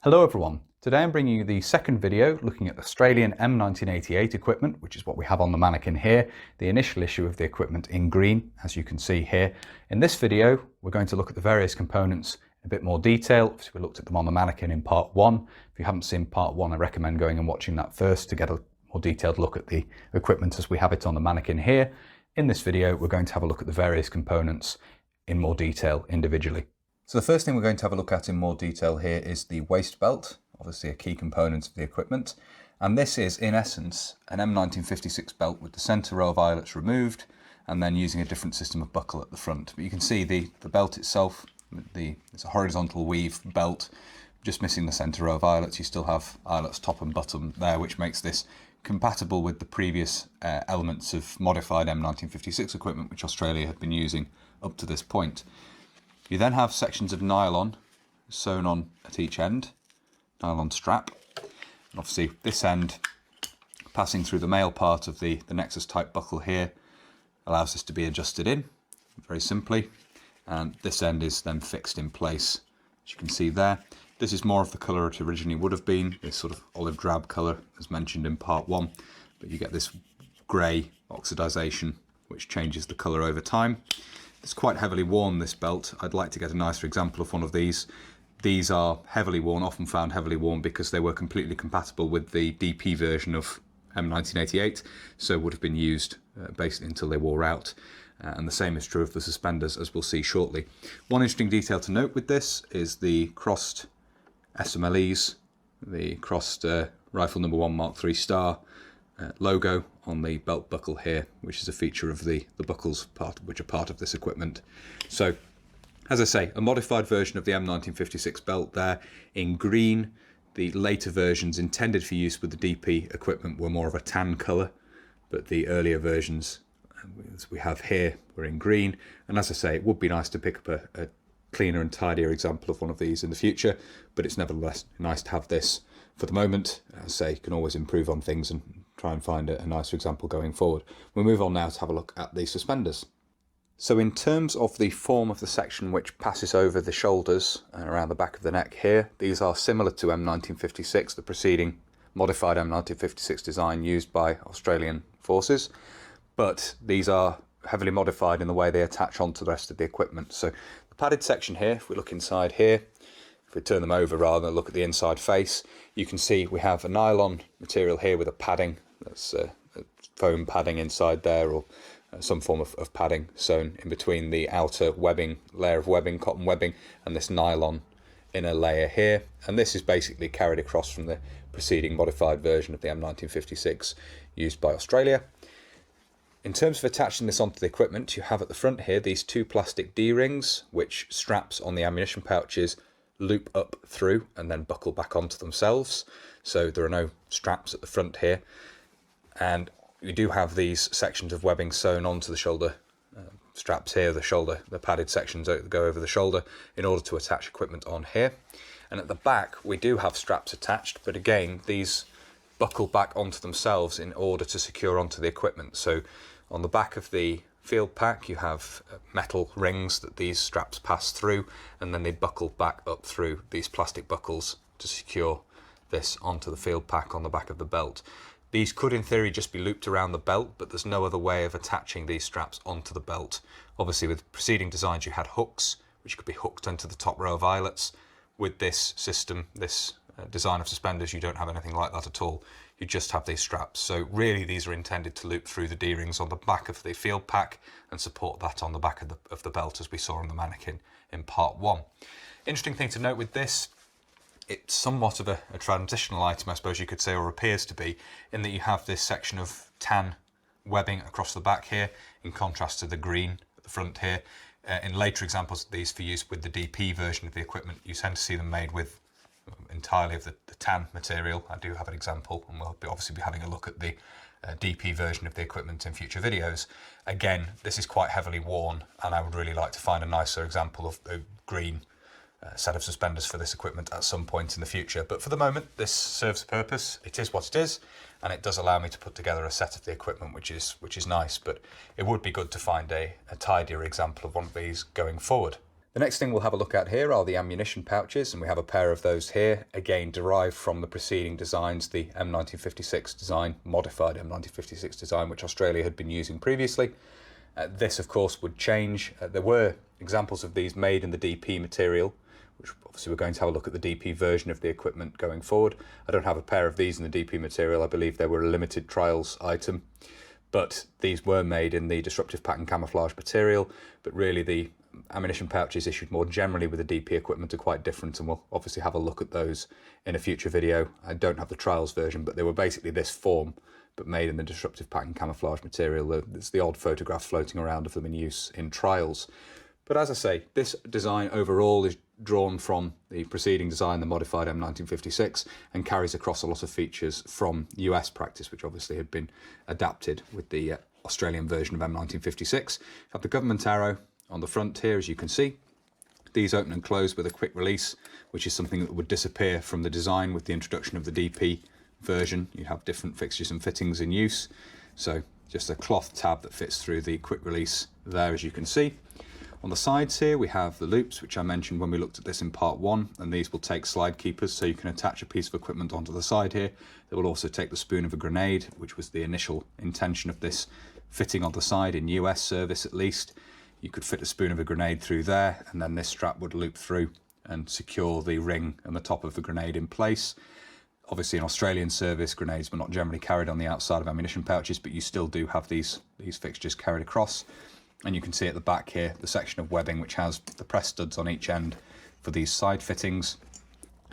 Hello everyone, today I'm bringing you the second video looking at Australian M1988 equipment, which is what we have on the mannequin here, the initial issue of the equipment in green, as you can see here. In this video, we're going to look at the various components in a bit more detail. Obviously, we looked at them on the mannequin in part one. If you haven't seen part one, I recommend going and watching that first to get a more detailed look at the equipment as we have it on the mannequin here. In this video, we're going to have a look at the various components in more detail individually. So the first thing we're going to have a look at in more detail here is the waist belt, obviously a key component of the equipment. And this is, in essence, an M1956 belt with the centre row of eyelets removed and then using a different system of buckle at the front. But you can see the belt itself, it's a horizontal weave belt, just missing the centre row of eyelets. You still have eyelets top and bottom there, which makes this compatible with the previous elements of modified M1956 equipment, which Australia had been using up to this point. You then have sections of nylon sewn on at each end, nylon strap. And obviously this end, passing through the male part of the Nexus type buckle here, allows this to be adjusted in, very simply. And this end is then fixed in place, as you can see there. This is more of the colour it originally would have been, this sort of olive drab colour as mentioned in part one. But you get this grey oxidisation, which changes the colour over time. It's quite heavily worn, this belt. I'd like to get a nicer example of one of these. These are heavily worn, often found heavily worn because they were completely compatible with the DP version of M1988, so would have been used basically until they wore out. And the same is true of the suspenders, as we'll see shortly. One interesting detail to note with this is the crossed SMLEs, the crossed Rifle No. 1 Mark III Star logo on the belt buckle here, which is a feature of the buckles which are part of this equipment. So, as I say, a modified version of the M1956 belt there in green. The later versions intended for use with the DP equipment were more of a tan colour, but the earlier versions, as we have here, were in green. And as I say, it would be nice to pick up a cleaner and tidier example of one of these in the future, but it's nevertheless nice to have this for the moment. As I say, you can always improve on things and try and find a nicer example going forward. We'll move on now to have a look at the suspenders. So in terms of the form of the section which passes over the shoulders and around the back of the neck here, these are similar to M1956, the preceding modified M1956 design used by Australian forces, but these are heavily modified in the way they attach onto the rest of the equipment. So the padded section here, if we look inside here, if we turn them over rather than look at the inside face, you can see we have a nylon material here with a padding, that's a foam padding inside there, or some form of padding sewn in between the outer webbing, layer of webbing, cotton webbing, and this nylon inner layer here. And this is basically carried across from the preceding modified version of the M1956 used by Australia. In terms of attaching this onto the equipment, you have at the front here these two plastic D-rings, which straps on the ammunition pouches loop up through and then buckle back onto themselves. So there are no straps at the front here. And you do have these sections of webbing sewn onto the shoulder straps here, the padded sections that go over the shoulder in order to attach equipment on here. And at the back, we do have straps attached, but again, these buckle back onto themselves in order to secure onto the equipment. So on the back of the field pack, you have metal rings that these straps pass through, and then they buckle back up through these plastic buckles to secure this onto the field pack on the back of the belt. These could in theory just be looped around the belt, but there's no other way of attaching these straps onto the belt. Obviously with preceding designs you had hooks, which could be hooked onto the top row of eyelets. With this system, this design of suspenders, you don't have anything like that at all. You just have these straps. So really these are intended to loop through the D-rings on the back of the field pack and support that on the back of the belt, as we saw on the mannequin in part one. Interesting thing to note with this, it's somewhat of a transitional item, I suppose you could say, or appears to be, in that you have this section of tan webbing across the back here, in contrast to the green at the front here. In later examples of these for use with the DP version of the equipment, you tend to see them made with entirely of the tan material. I do have an example, and we'll obviously be having a look at the DP version of the equipment in future videos. Again, this is quite heavily worn, and I would really like to find a nicer example of the green set of suspenders for this equipment at some point in the future. But for the moment, this serves a purpose. It is what it is, and it does allow me to put together a set of the equipment which is nice. But it would be good to find a tidier example of one of these going forward. The next thing we'll have a look at here are the ammunition pouches, and we have a pair of those here, again derived from the preceding designs, the M1956 design, modified M1956 design, which Australia had been using previously. This of course would change. There were examples of these made in the DP material, which obviously we're going to have a look at the DP version of the equipment going forward. I don't have a pair of these in the DP material. I believe they were a limited trials item, but these were made in the disruptive pattern camouflage material. But really the ammunition pouches issued more generally with the DP equipment are quite different, and we'll obviously have a look at those in a future video. I don't have the trials version, but they were basically this form, but made in the disruptive pattern camouflage material. There's the odd photograph floating around of them in use in trials. But as I say, this design overall is drawn from the preceding design, the modified M1956, and carries across a lot of features from US practice, which obviously had been adapted with the Australian version of M1956. We have the government arrow on the front here, as you can see. These open and close with a quick release, which is something that would disappear from the design with the introduction of the DP version. You have different fixtures and fittings in use. So just a cloth tab that fits through the quick release there, as you can see. On the sides here, we have the loops, which I mentioned when we looked at this in part 1, and these will take slide keepers, so you can attach a piece of equipment onto the side here. They will also take the spoon of a grenade, which was the initial intention of this fitting on the side in US service at least. You could fit a spoon of a grenade through there, and then this strap would loop through and secure the ring and the top of the grenade in place. Obviously in Australian service, grenades were not generally carried on the outside of ammunition pouches, but you still do have these fixtures carried across. And you can see at the back here the section of webbing which has the press studs on each end for these side fittings,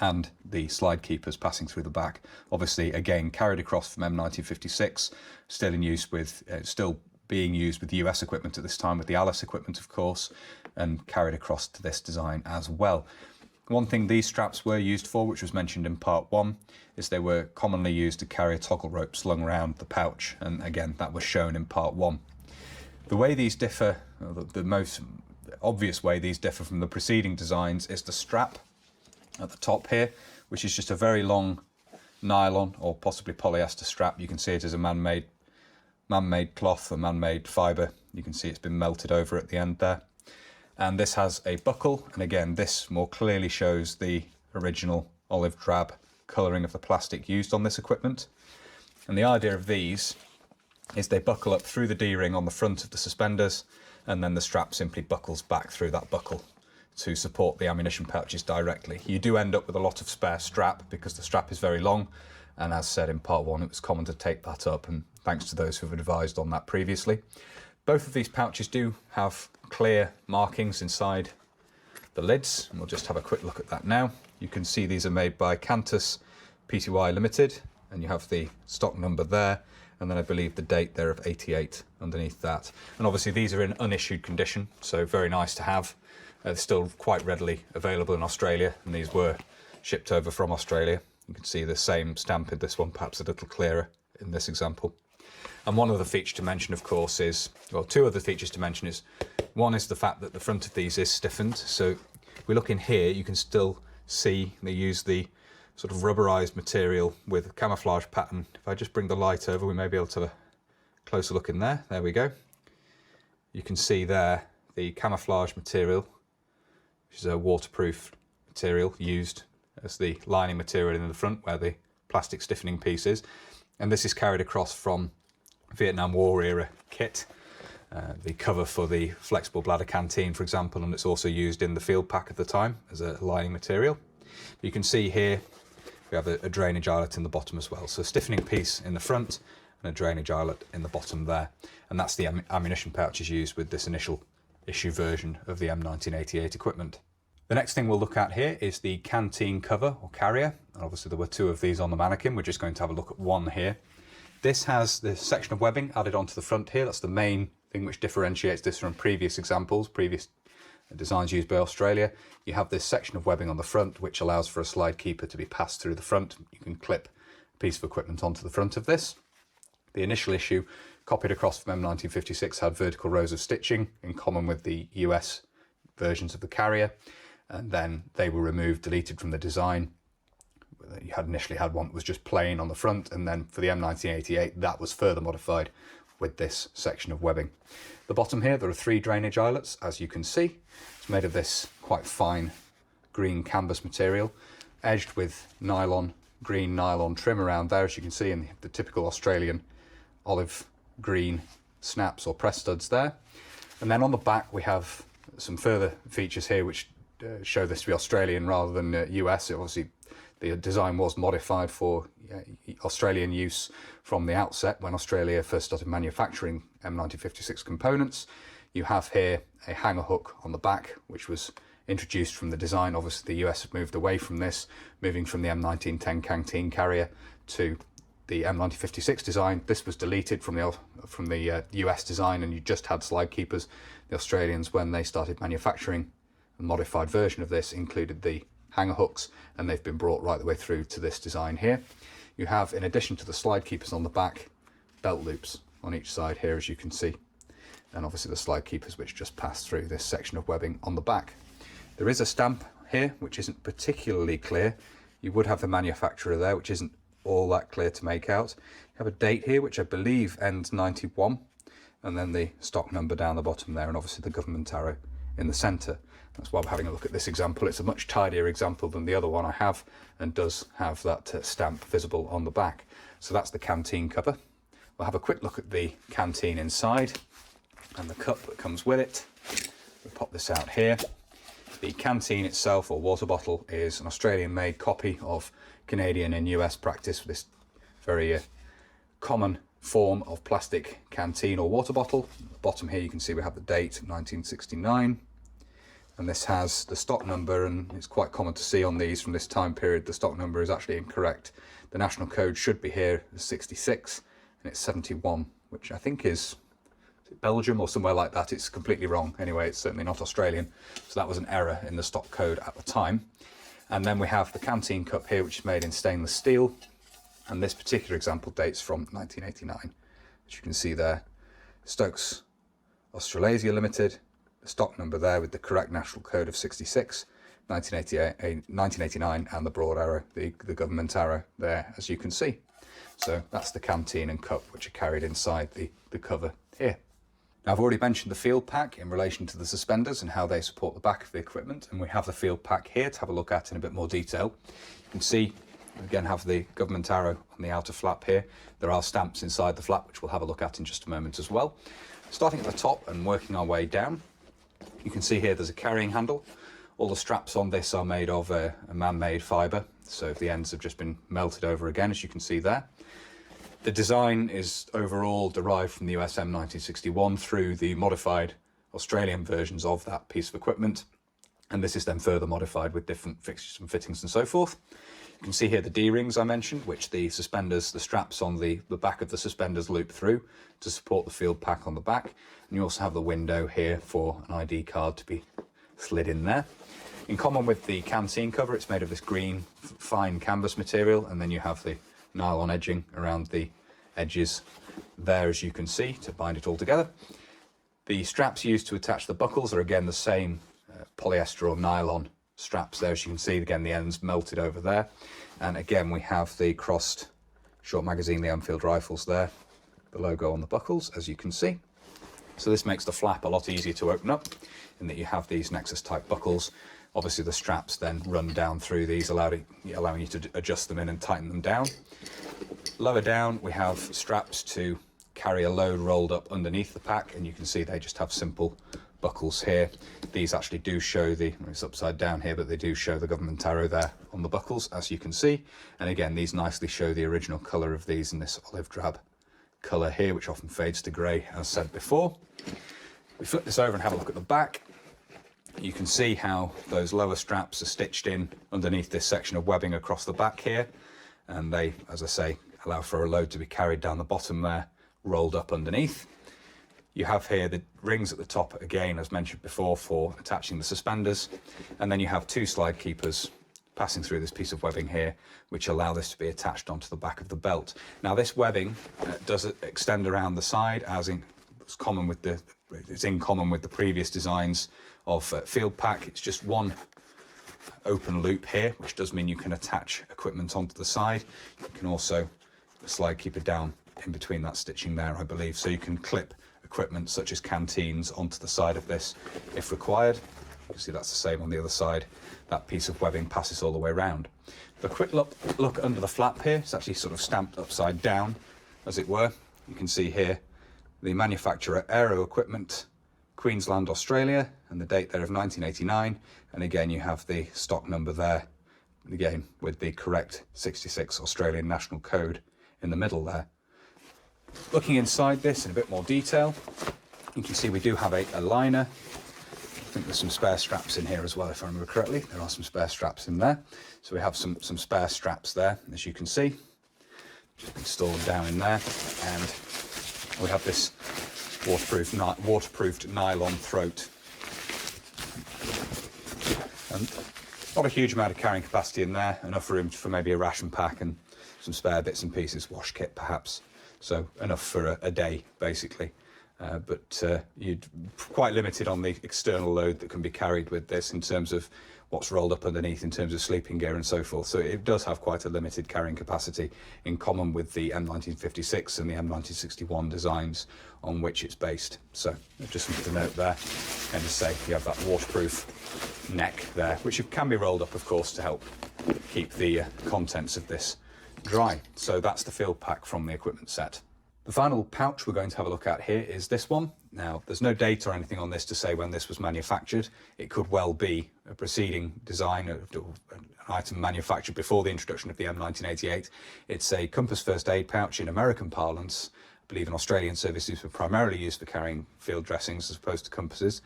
and the slide keepers passing through the back. Obviously again carried across from M1956, still in use with, still being used with US equipment at this time, with the Alice equipment of course, and carried across to this design as well. One thing these straps were used for, which was mentioned in part 1, is they were commonly used to carry a toggle rope slung around the pouch, and again that was shown in part 1. The way these differ, the most obvious way these differ from the preceding designs, is the strap at the top here, which is just a very long nylon or possibly polyester strap. You can see it as a man-made cloth, a man-made fibre. You can see it's been melted over at the end there. And this has a buckle, and again this more clearly shows the original olive drab colouring of the plastic used on this equipment. And the idea of these is they buckle up through the D-ring on the front of the suspenders, and then the strap simply buckles back through that buckle to support the ammunition pouches directly. You do end up with a lot of spare strap because the strap is very long, and as said in part 1, it was common to take that up, and thanks to those who have advised on that previously. Both of these pouches do have clear markings inside the lids, and we'll just have a quick look at that now. You can see these are made by Cantus Pty Limited, and you have the stock number there, and then I believe the date there of 88 underneath that. And obviously these are in unissued condition, so very nice to have. They're still quite readily available in Australia, and these were shipped over from Australia. You can see the same stamp in this one, perhaps a little clearer in this example. And one other feature to mention, of course, is, well, two other features to mention is, one is the fact that the front of these is stiffened. So if we look in here, you can still see they use the sort of rubberized material with camouflage pattern. If I just bring the light over, we may be able to have a closer look in there. There we go. You can see there the camouflage material, which is a waterproof material used as the lining material in the front where the plastic stiffening piece is. And this is carried across from Vietnam War era kit. The cover for the flexible bladder canteen, for example, and it's also used in the field pack at the time as a lining material. You can see here we have a drainage eyelet in the bottom as well. So a stiffening piece in the front and a drainage eyelet in the bottom there. And that's the ammunition pouches used with this initial issue version of the M1988 equipment. The next thing we'll look at here is the canteen cover or carrier. And obviously there were two of these on the mannequin. We're just going to have a look at one here. This has the section of webbing added onto the front here. That's the main thing which differentiates this from previous examples, previous designs used by Australia. You have this section of webbing on the front which allows for a slide keeper to be passed through the front. You can clip a piece of equipment onto the front of this. The initial issue, copied across from M1956, had vertical rows of stitching in common with the US versions of the carrier, and then they were removed, deleted from the design. You had initially had one that was just plain on the front, and then for the M1988 that was further modified with this section of webbing. The bottom here, there are 3 drainage eyelets, as you can see. It's made of this quite fine green canvas material, edged with green nylon trim around there, as you can see in the typical Australian olive green snaps or press studs there. And then on the back we have some further features here which show this to be Australian rather than US. Obviously the design was modified for Australian use from the outset when Australia first started manufacturing M1956 components. You have here a hanger hook on the back which was introduced from the design. Obviously the US have moved away from this, moving from the M1910 canteen carrier to the M1956 design. This was deleted from the US design, and you just had slide keepers. The Australians, when they started manufacturing a modified version of this, included the hanger hooks, and they've been brought right the way through to this design here. You have, in addition to the slide keepers on the back, belt loops on each side here, as you can see, and obviously the slide keepers which just pass through this section of webbing on the back. There is a stamp here which isn't particularly clear. You would have the manufacturer there, which isn't all that clear to make out. You have a date here which I believe ends 91, and then the stock number down the bottom there, and obviously the government arrow in the centre. That's why we're having a look at this example. It's a much tidier example than the other one I have, and does have that stamp visible on the back. So that's the canteen cover. We'll have a quick look at the canteen inside and the cup that comes with it. We'll pop this out here. The canteen itself, or water bottle, is an Australian made copy of Canadian and US practice for this very common form of plastic canteen or water bottle. At the bottom here you can see we have the date 1969, and this has the stock number, and it's quite common to see on these from this time period the stock number is actually incorrect. The national code should be here as 66 and it's 71, which I think is Belgium or somewhere like that. It's completely wrong. Anyway, it's certainly not Australian, so that was an error in the stock code at the time. And then we have the canteen cup here, which is made in stainless steel, and this particular example dates from 1989, as you can see there. Stokes Australasia Limited, the stock number there with the correct national code of 66, 1989, and the broad arrow, the government arrow there, as you can see. So that's the canteen and cup which are carried inside the cover here. Now, I've already mentioned the field pack in relation to the suspenders and how they support the back of the equipment, and we have the field pack here to have a look at in a bit more detail. You can see, again, have the government arrow on the outer flap here. There are stamps inside the flap, which we'll have a look at in just a moment as well. Starting at the top and working our way down, you can see here there's a carrying handle. All the straps on this are made of a man-made fibre, so the ends have just been melted over again, as you can see there. The design is overall derived from the US M1961 through the modified Australian versions of that piece of equipment, and this is then further modified with different fixtures and fittings and so forth. You can see here the D-rings I mentioned, which the suspenders, the straps on the back of the suspenders loop through to support the field pack on the back, and you also have the window here for an ID card to be slid in there. In common with the canteen cover, it's made of this green fine canvas material, and then you have the nylon edging around the edges there, as you can see, to bind it all together. The straps used to attach the buckles are again the same polyester or nylon straps there, as you can see. Again, the ends melted over there, and again we have the crossed short magazine, the Enfield rifles there, the logo on the buckles, as you can see. So this makes the flap a lot easier to open up in that you have these Nexus type buckles. Obviously the straps then run down through these, allowing you to adjust them in and tighten them down. Lower down we have straps to carry a load rolled up underneath the pack, and you can see they just have simple buckles here. These actually do show it's upside down here, but they do show the government arrow there on the buckles, as you can see. And again, these nicely show the original colour of these in this olive drab colour here, which often fades to grey, as said before. We flip this over and have a look at the back. You can see how those lower straps are stitched in underneath this section of webbing across the back here, and they, as I say, allow for a load to be carried down the bottom there, rolled up underneath. You have here the rings at the top, again, as mentioned before, for attaching the suspenders, and then you have two slide keepers passing through this piece of webbing here, which allow this to be attached onto the back of the belt. Now, this webbing does extend around the side, as it's in common with the previous designs of field pack. It's just one open loop here, which does mean you can attach equipment onto the side. You can also slide keeper down in between that stitching there, I believe. So you can clip equipment such as canteens onto the side of this if required. You can see that's the same on the other side. That piece of webbing passes all the way around. A quick look under the flap here. It's actually sort of stamped upside down, as it were. You can see here the manufacturer Aero Equipment, Queensland, Australia, and the date there of 1989. And again, you have the stock number there, again with the correct 66 Australian National Code in the middle there. Looking inside this in a bit more detail, you can see we do have a liner. I think there's some spare straps in here as well, if I remember correctly. There are some spare straps in there. So we have some spare straps there, as you can see, just installed down in there. And we have this waterproofed nylon throat. And not a huge amount of carrying capacity in there, enough room for maybe a ration pack and some spare bits and pieces, wash kit perhaps. So enough for a day, basically. But you're quite limited on the external load that can be carried with this in terms of what's rolled up underneath in terms of sleeping gear and so forth. So it does have quite a limited carrying capacity in common with the M1956 and the M1961 designs on which it's based. So just something to note there. And to say you have that waterproof neck there, which can be rolled up, of course, to help keep the contents of this dry. So that's the field pack from the equipment set. The final pouch we're going to have a look at here is this one. Now, there's no date or anything on this to say when this was manufactured. It could well be a preceding design of an item manufactured before the introduction of the M1988. It's a compass first aid pouch in American parlance. I believe in Australian services were primarily used for carrying field dressings as opposed to compasses.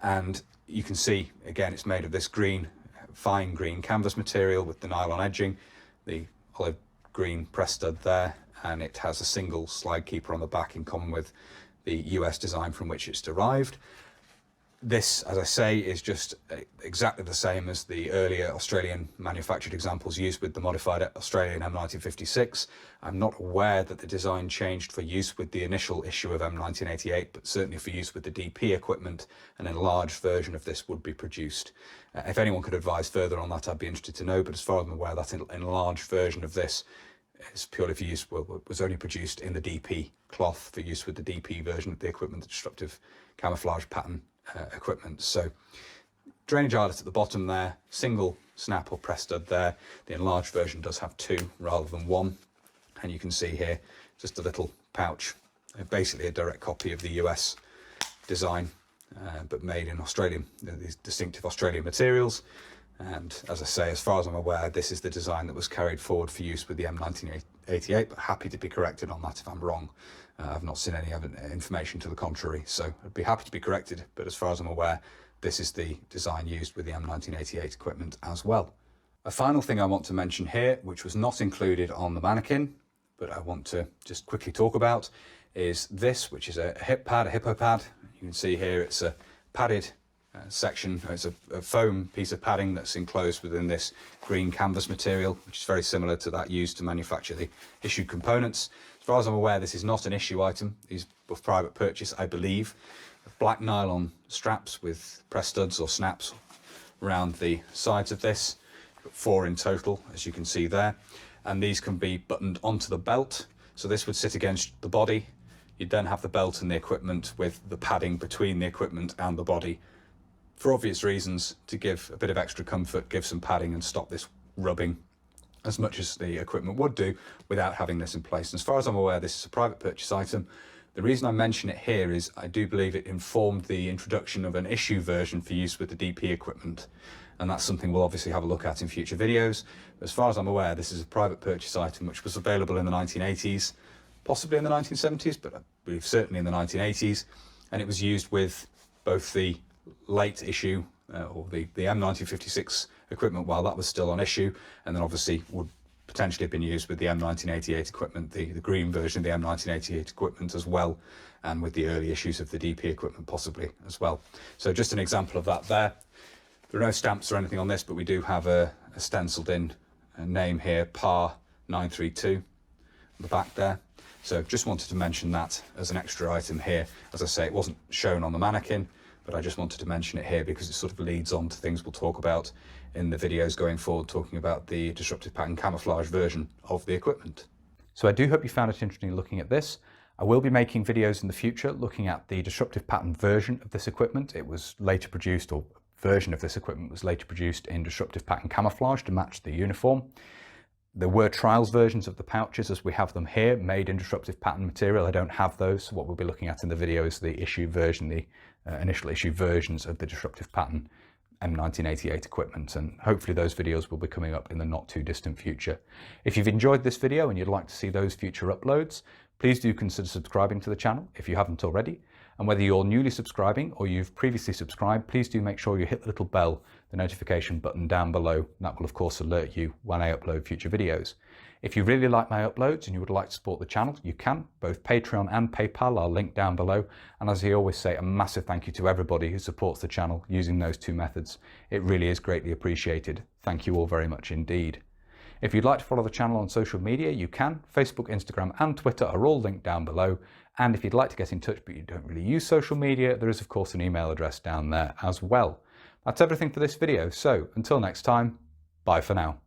And you can see, again, it's made of this green, fine green canvas material with the nylon edging, the olive green press stud there, and it has a single slide keeper on the back in common with the US design from which it's derived. This, as I say, is just exactly the same as the earlier Australian manufactured examples used with the modified Australian M1956. I'm not aware that the design changed for use with the initial issue of M1988, but certainly for use with the DP equipment, an enlarged version of this would be produced. If anyone could advise further on that, I'd be interested to know, but as far as I'm aware, that enlarged version of this is purely for use, well, was only produced in the DP cloth for use with the DP version of the equipment, the disruptive camouflage pattern equipment. So drainage eyelets at the bottom there, single snap or press stud there. The enlarged version does have two rather than one. And you can see here, just a little pouch, basically a direct copy of the US design, but made in Australian, these distinctive Australian materials. And as I say, as far as I'm aware, this is the design that was carried forward for use with the M1988, but happy to be corrected on that if I'm wrong. I've not seen any information to the contrary, so I'd be happy to be corrected, but as far as I'm aware, this is the design used with the M1988 equipment as well. A final thing I want to mention here, which was not included on the mannequin, but I want to just quickly talk about, is this, which is a hip pad, a hippo pad. You can see here it's a padded section. It's a foam piece of padding that's enclosed within this green canvas material, which is very similar to that used to manufacture the issued components. As far as I'm aware, this is not an issue item. These were private purchase, I believe. Black nylon straps with press studs or snaps around the sides of this. 4 in total, as you can see there. And these can be buttoned onto the belt. So this would sit against the body. You'd then have the belt and the equipment with the padding between the equipment and the body, for obvious reasons, to give a bit of extra comfort, give some padding and stop this rubbing as much as the equipment would do without having this in place. And as far as I'm aware, this is a private purchase item. The reason I mention it here is I do believe it informed the introduction of an issue version for use with the DP equipment. And that's something we'll obviously have a look at in future videos. But as far as I'm aware, this is a private purchase item which was available in the 1980s, possibly in the 1970s, but I believe certainly in the 1980s. And it was used with both the late issue or the M1956 equipment while that was still on issue, and then obviously would potentially have been used with the M1988 equipment, the green version of the M1988 equipment as well, and with the early issues of the DP equipment possibly as well. So just an example of that there. There are no stamps or anything on this, but we do have a stenciled in name here, PAR 932 on the back there. So just wanted to mention that as an extra item here. As I say, it wasn't shown on the mannequin, but I just wanted to mention it here because it sort of leads on to things we'll talk about in the videos going forward, talking about the disruptive pattern camouflage version of the equipment. So I do hope you found it interesting looking at this. I will be making videos in the future looking at the disruptive pattern version of this equipment. It was later produced, or version of this equipment was later produced in disruptive pattern camouflage to match the uniform. There were trials versions of the pouches as we have them here, made in disruptive pattern material. I don't have those, so what we'll be looking at in the video is the issue version, the initial issue versions of the disruptive pattern M1988 equipment, and hopefully those videos will be coming up in the not too distant future. If you've enjoyed this video and you'd like to see those future uploads, please do consider subscribing to the channel if you haven't already. And whether you're newly subscribing or you've previously subscribed, please do make sure you hit the little bell, the notification button down below. That will of course alert you when I upload future videos. If you really like my uploads and you would like to support the channel, you can. Both Patreon and PayPal are linked down below. And as I always say, a massive thank you to everybody who supports the channel using those two methods. It really is greatly appreciated. Thank you all very much indeed. If you'd like to follow the channel on social media, you can. Facebook, Instagram and Twitter are all linked down below. And if you'd like to get in touch but you don't really use social media, there is of course an email address down there as well. That's everything for this video. So until next time, bye for now.